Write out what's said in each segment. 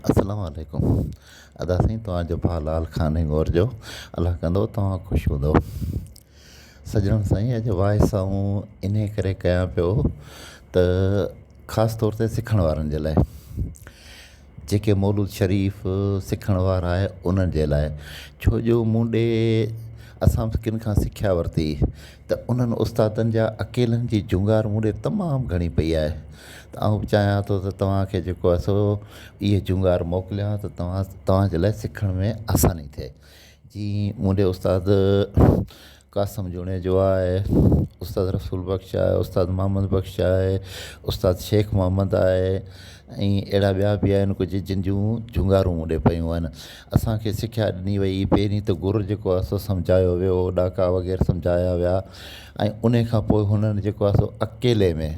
अस्सलामु अलैकुम। अदा साईं तव्हांजो भाउ लाल खाने गौर जो अलाह कंदो तव्हां ख़ुशि हूंदो। सजण साईं अॼु वॉइस आऊं इन करे कयां पियो त ख़ासि तौर ते सिखण वारनि जे लाइ, जेके मौलूद शरीफ़ सिखण वारा आहे उन्हनि जे लाइ। छो जो मूं ॾे असां किन खां सिख्या वरिती त उन्हनि उस्तादनि जा अकेलनि जी जुंगार मूं ॾे तमामु घणी पई आहे। त आउं चाहियां थो त तव्हांखे जेको आहे सो इहे जुंगार मोकिलियां त तव्हांजे लाइ सिखण में आसानी थिए। जीअं मूं ॾे उस्ताद कासम जूणे जो आहे, उस्ताद रसूल बख़्श आहे, उस्ताद मोहम्मद बख़्श आहे, उस्ताद शेख मोहम्मद आहे, ऐं अहिड़ा ॿिया बि आहिनि कुझु जिन जूं जुंगारूं मूं ॾे पयूं आहिनि। असांखे सिख्या ॾिनी वई, पहिरीं त गुर जेको आहे सो सम्झायो वियो, ॾाका वग़ैरह सम्झाया विया, ऐं उन खां पोइ हुननि जेको आहे सो अकेले में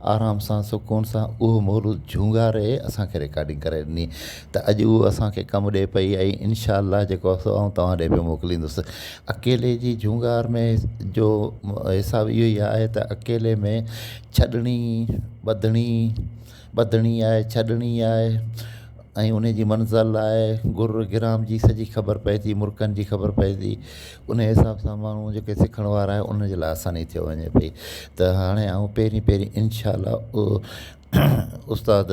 आराम सां सुकून सां उहो मौलूद जुंगारे असांखे रिकॉर्डिंग करे ॾिनी। त अॼु उहो असांखे कमु ॾिए पई, ऐं इनशा अल्लाह जेको आहे सो आउं तव्हां ॾे बि मोकिलींदुसि। अकेले जी जुंगार में जो हिसाबु इहो ई आहे त अकेले में छॾणी ॿधणी आहे, छॾणी आहे, ऐं उन जी मंज़िल आहे, गुर गिराम जी सॼी ख़बर पए थी, मुर्कनि जी ख़बर पए थी। उन हिसाब सां माण्हू जेके सिखण वारा आहे उन जे लाइ आसानी थियो वञे पई। त हाणे आउं पहिरीं इनशा अल्लाह उस्ताद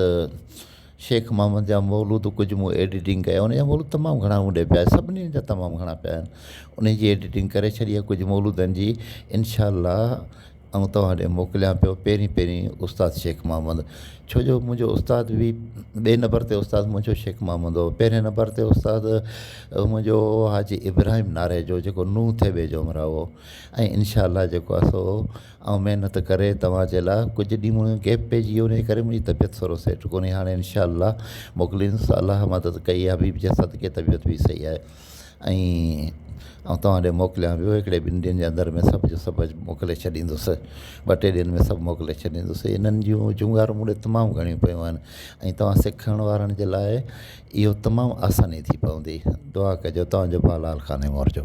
शेख मोहम्मद जा मौलूद कुझु मूं एडिटिंग कया, उन जा मौलूद तमामु घणा मूं ॾे पिया आहिनि, सभिनी जा तमामु घणा पिया आहिनि। उन जी एडिटिंग करे छॾी आहे कुझु मौलूदनि जी, इनशा अल्लाह ऐं तव्हां ॾे मोकिलियां पियो। पहिरीं उस्ताद शेख मोहम्मद, छो जो मुंहिंजो उस्ताद बि ॿिए नंबर ते उस्ताद मुंहिंजो शेख मोहम्मद हो, पहिरें नंबर ते उस्ताद मुंहिंजो हाजी इब्राहिम नारे जो जेको नूह थे ॿिए जो उमिरि हो। ऐं इनशा अल्लाह जेको आहे सो ऐं महिनत करे तव्हांजे लाइ कुझु ॾींहं गैप पइजी वियो, उन करे मुंहिंजी तबियत थोरो सेट कोन्हे। हाणे इनशा अल्लाह मोकिलींदुसि, अलाह मदद कई आहे, हबीब जे सदके तबियत बि सही आहे। ऐं तव्हां ॾे मोकिलियां पियो, हिकिड़े ॿिनि ॾींहंनि जे अंदरि में सभु जो सभु मोकिले छॾींदुसि, 2-3 ॾींहंनि में सभु मोकिले छॾींदुसि। इन्हनि जूं जुंगारूं मूं ॾे तमामु घणियूं पियूं आहिनि, ऐं तव्हां सिखण वारनि जे लाइ इहो तमामु आसानी थी पवंदी। दुआ कजो, तव्हांजो भाउ लाल खाने मोर जो।